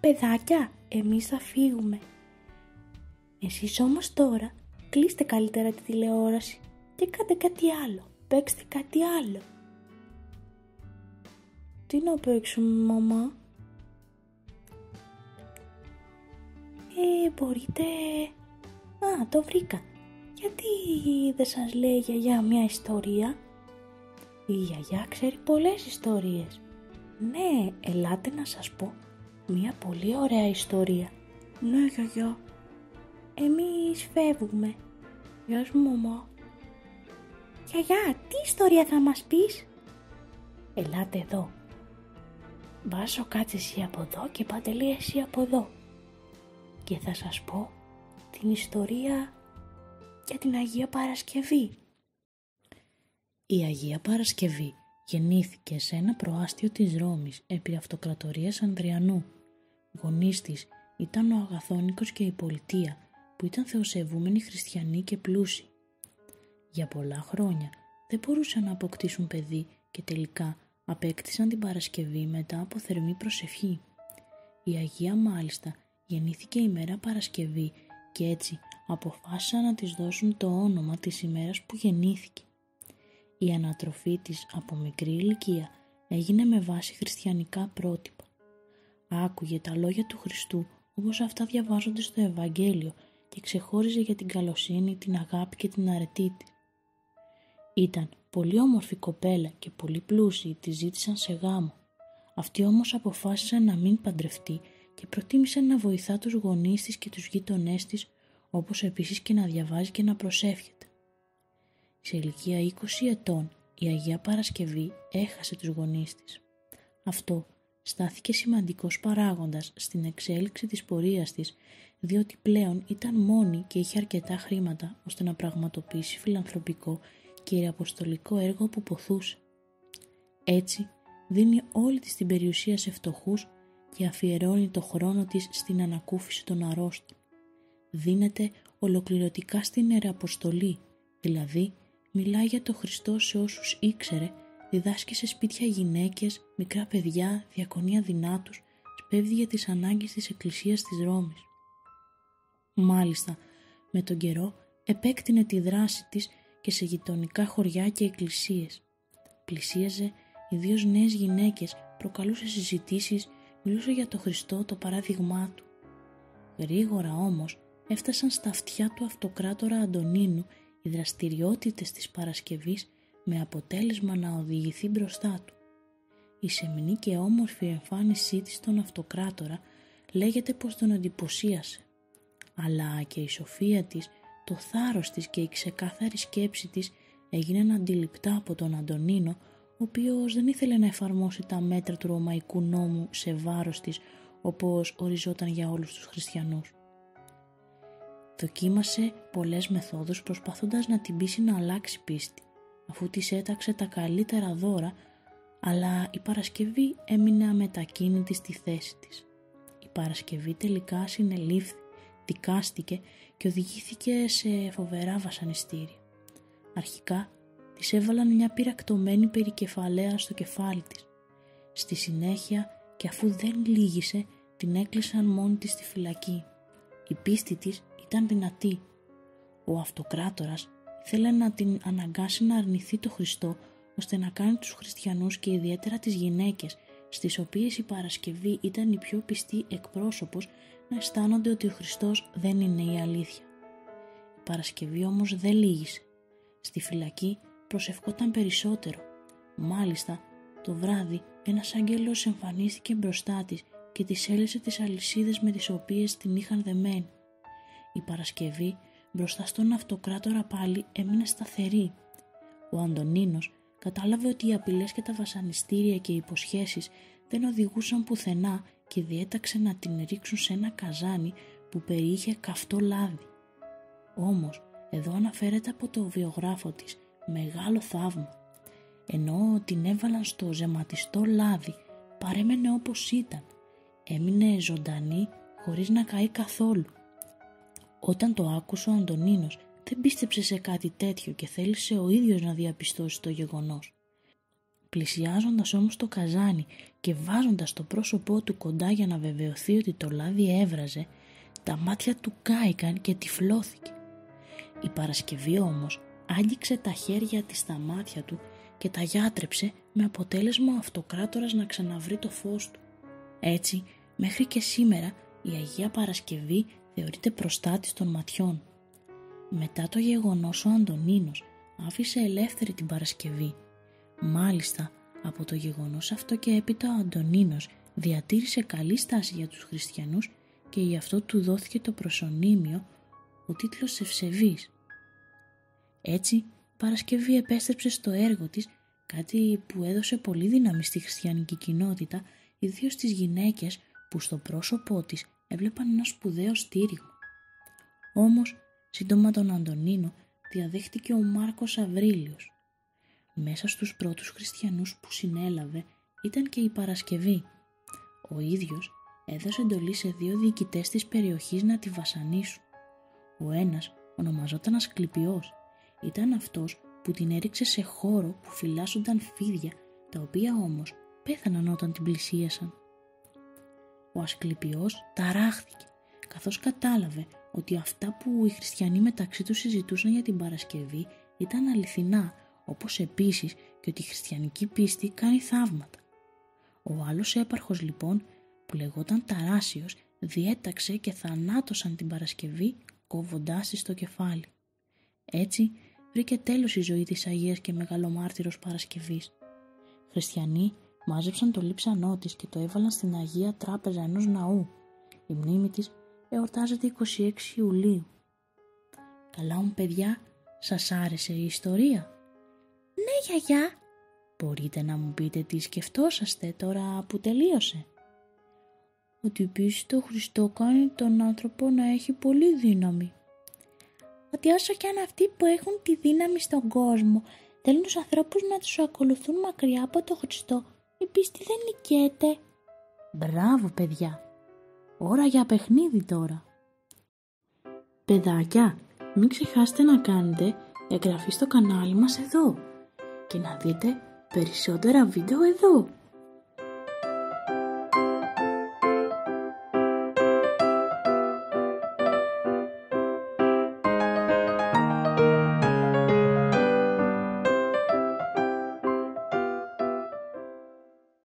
παιδάκια, εμείς θα φύγουμε. Εσείς όμως τώρα κλείστε καλύτερα τη τηλεόραση και κάντε κάτι άλλο, παίξτε κάτι άλλο. Τι να παίξουμε, μαμά? Μπορείτε... το βρήκα. Γιατί δεν σας λέει η γιαγιά μια ιστορία? Η γιαγιά ξέρει πολλές ιστορίες. Ναι, ελάτε να σας πω μια πολύ ωραία ιστορία. Ναι, γιαγιά. Εμείς φεύγουμε. Γεια σου, μαμά. Γιαγιά, τι ιστορία θα μας πεις? Ελάτε εδώ. Βάσο, κάτσε εσύ από εδώ και Παντελή εσύ από εδώ. Και θα σας πω την ιστορία για την Αγία Παρασκευή. Η Αγία Παρασκευή γεννήθηκε σε ένα προάστιο της Ρώμης επί αυτοκρατορίας Ανδριανού. Γονείς της ήταν ο Αγαθόνικος και η Πολιτεία, που ήταν θεοσεβούμενοι χριστιανοί και πλούσιοι. Για πολλά χρόνια δεν μπορούσαν να αποκτήσουν παιδί και τελικά απέκτησαν την Παρασκευή μετά από θερμή προσευχή. Η Αγία μάλιστα γεννήθηκε η μέρα Παρασκευή και έτσι αποφάσισαν να της δώσουν το όνομα της ημέρας που γεννήθηκε. Η ανατροφή της από μικρή ηλικία έγινε με βάση χριστιανικά πρότυπα. Άκουγε τα λόγια του Χριστού όπως αυτά διαβάζονται στο Ευαγγέλιο και ξεχώριζε για την καλοσύνη, την αγάπη και την αρετή της. Ήταν πολύ όμορφη κοπέλα και πολύ πλούσιοι τη ζήτησαν σε γάμο. Αυτή όμως αποφάσισε να μην παντρευτεί και προτίμησε να βοηθά τους γονείς της και τους γείτονές της, όπως επίσης και να διαβάζει και να προσεύχεται. Σε ηλικία 20 ετών η Αγία Παρασκευή έχασε τους γονείς της. Αυτό στάθηκε σημαντικός παράγοντας στην εξέλιξη της πορείας της, διότι πλέον ήταν μόνη και είχε αρκετά χρήματα ώστε να πραγματοποιήσει φιλανθρωπικό και ιεραποστολικό έργο που ποθούσε. Έτσι δίνει όλη της την περιουσία σε φτωχούς και αφιερώνει το χρόνο της στην ανακούφιση των αρρώστων. Δίνεται ολοκληρωτικά στην ιεραποστολή, δηλαδή μιλάει για το Χριστό σε όσους ήξερε, διδάσκει σε σπίτια γυναίκες, μικρά παιδιά, διακονεί αδυνάτους, σπέβδει για τις ανάγκες της Εκκλησίας της Ρώμης. Μάλιστα, με τον καιρό επέκτηνε τη δράση της και σε γειτονικά χωριά και εκκλησίες. Πλησίαζε ιδίως νέες γυναίκες, προκαλούσε συζητήσεις, μιλούσε για τον Χριστό, το παράδειγμά του. Γρήγορα όμως έφτασαν στα αυτιά του αυτοκράτορα Αντωνίνου οι δραστηριότητες της Παρασκευής, με αποτέλεσμα να οδηγηθεί μπροστά του. Η σεμνή και όμορφη εμφάνισή της στον αυτοκράτορα λέγεται πως τον εντυπωσίασε, αλλά και η σοφία της, το θάρρος της και η ξεκάθαρη σκέψη της έγιναν αντιληπτά από τον Αντωνίνο, ο οποίος δεν ήθελε να εφαρμόσει τα μέτρα του ρωμαϊκού νόμου σε βάρος της, όπως οριζόταν για όλους τους χριστιανούς. Δοκίμασε πολλές μεθόδους προσπαθώντας να την πείσει να αλλάξει πίστη, αφού της έταξε τα καλύτερα δώρα, αλλά η Παρασκευή έμεινε αμετακίνητη στη θέση της. Η Παρασκευή τελικά συνελήφθη, δικάστηκε και οδηγήθηκε σε φοβερά βασανιστήρια. Αρχικά της έβαλαν μια πυρακτωμένη περικεφαλαία στο κεφάλι της. Στη συνέχεια, και αφού δεν λύγησε, την έκλεισαν μόνη της στη φυλακή. Η πίστη της ήταν δυνατή. Ο αυτοκράτορας ήθελε να την αναγκάσει να αρνηθεί το Χριστό, ώστε να κάνει τους χριστιανούς και ιδιαίτερα τις γυναίκες, στις οποίες η Παρασκευή ήταν η πιο πιστή εκπρόσωπος, να αισθάνονται ότι ο Χριστός δεν είναι η αλήθεια. Η Παρασκευή όμως δεν λύγησε. Στη φυλακή προσευχόταν περισσότερο. Μάλιστα, το βράδυ ένας άγγελος εμφανίστηκε μπροστά της και της έλυσε τις αλυσίδες με τις οποίες την είχαν δεμένη. Η Παρασκευή μπροστά στον αυτοκράτορα πάλι έμεινε σταθερή. Ο Αντωνίνος κατάλαβε ότι οι απειλές και τα βασανιστήρια και οι υποσχέσεις δεν οδηγούσαν πουθενά και διέταξε να την ρίξουν σε ένα καζάνι που περιείχε καυτό λάδι. Όμως, εδώ αναφέρεται από το βιογράφο της μεγάλο θαύμα. Ενώ την έβαλαν στο ζεματιστό λάδι, παρέμενε όπως ήταν. Έμεινε ζωντανή χωρίς να καεί καθόλου. Όταν το άκουσε ο Αντωνίνος, δεν πίστεψε σε κάτι τέτοιο και θέλησε ο ίδιος να διαπιστώσει το γεγονός. Πλησιάζοντας όμως το καζάνι και βάζοντας το πρόσωπό του κοντά για να βεβαιωθεί ότι το λάδι έβραζε, τα μάτια του κάηκαν και τυφλώθηκε. Η Παρασκευή όμως άγγιξε τα χέρια της στα μάτια του και τα γιάτρεψε με αποτέλεσμα ο Αυτοκράτορας να ξαναβρει το φως του. Έτσι, μέχρι και σήμερα η Αγία Παρασκευή θεωρείται προστάτης των ματιών. Μετά το γεγονός ο Αντωνίνος άφησε ελεύθερη την Παρασκευή. Μάλιστα, από το γεγονός αυτό και έπειτα ο Αντωνίνος διατήρησε καλή στάση για τους χριστιανούς και γι' αυτό του δόθηκε το προσωνύμιο, ο τίτλος Ευσεβής. Έτσι, η Παρασκευή επέστρεψε στο έργο της, κάτι που έδωσε πολύ δύναμη στη χριστιανική κοινότητα, ιδίως στις γυναίκες που στο πρόσωπό της έβλεπαν ένα σπουδαίο στήριγμα. Όμως, σύντομα τον Αντωνίνο διαδέχτηκε ο Μάρκος Αβρίλιος. Μέσα στους πρώτους χριστιανούς που συνέλαβε ήταν και η Παρασκευή. Ο ίδιος έδωσε εντολή σε 2 διοικητές της περιοχής να τη βασανίσουν. Ο ένας ονομαζόταν Ασκληπιός. Ήταν αυτός που την έριξε σε χώρο που φυλάσσονταν φίδια, τα οποία όμως πέθαναν όταν την πλησίασαν. Ο Ασκληπιός ταράχθηκε, καθώς κατάλαβε ότι αυτά που οι χριστιανοί μεταξύ τους συζητούσαν για την Παρασκευή ήταν αληθινά, όπως επίσης και ότι η χριστιανική πίστη κάνει θαύματα. Ο άλλος έπαρχος λοιπόν, που λεγόταν Ταράσιος, διέταξε και θανάτωσαν την Παρασκευή κόβοντάς της το κεφάλι. Έτσι βρήκε τέλος η ζωή της Αγίας και Μεγαλομάρτυρος Παρασκευής. Χριστιανοί μάζεψαν το λείψανό της και το έβαλαν στην Αγία Τράπεζα ενός ναού. Η μνήμη της εορτάζεται 26 Ιουλίου. Καλά μου παιδιά, σας άρεσε η ιστορία? Ναι γιαγιά. Μπορείτε να μου πείτε τι σκεφτόσαστε τώρα που τελείωσε? Ότι η πίστη στο Χριστό κάνει τον άνθρωπο να έχει πολύ δύναμη. Ότι όσο κι αν αυτοί που έχουν τη δύναμη στον κόσμο θέλουν τους ανθρώπους να τους ακολουθούν μακριά από τον Χριστό, η πίστη δεν νικέται. Μπράβο παιδιά! Ώρα για παιχνίδι τώρα. Παιδάκια, μην ξεχάσετε να κάνετε εγγραφή στο κανάλι μας εδώ και να δείτε περισσότερα βίντεο εδώ.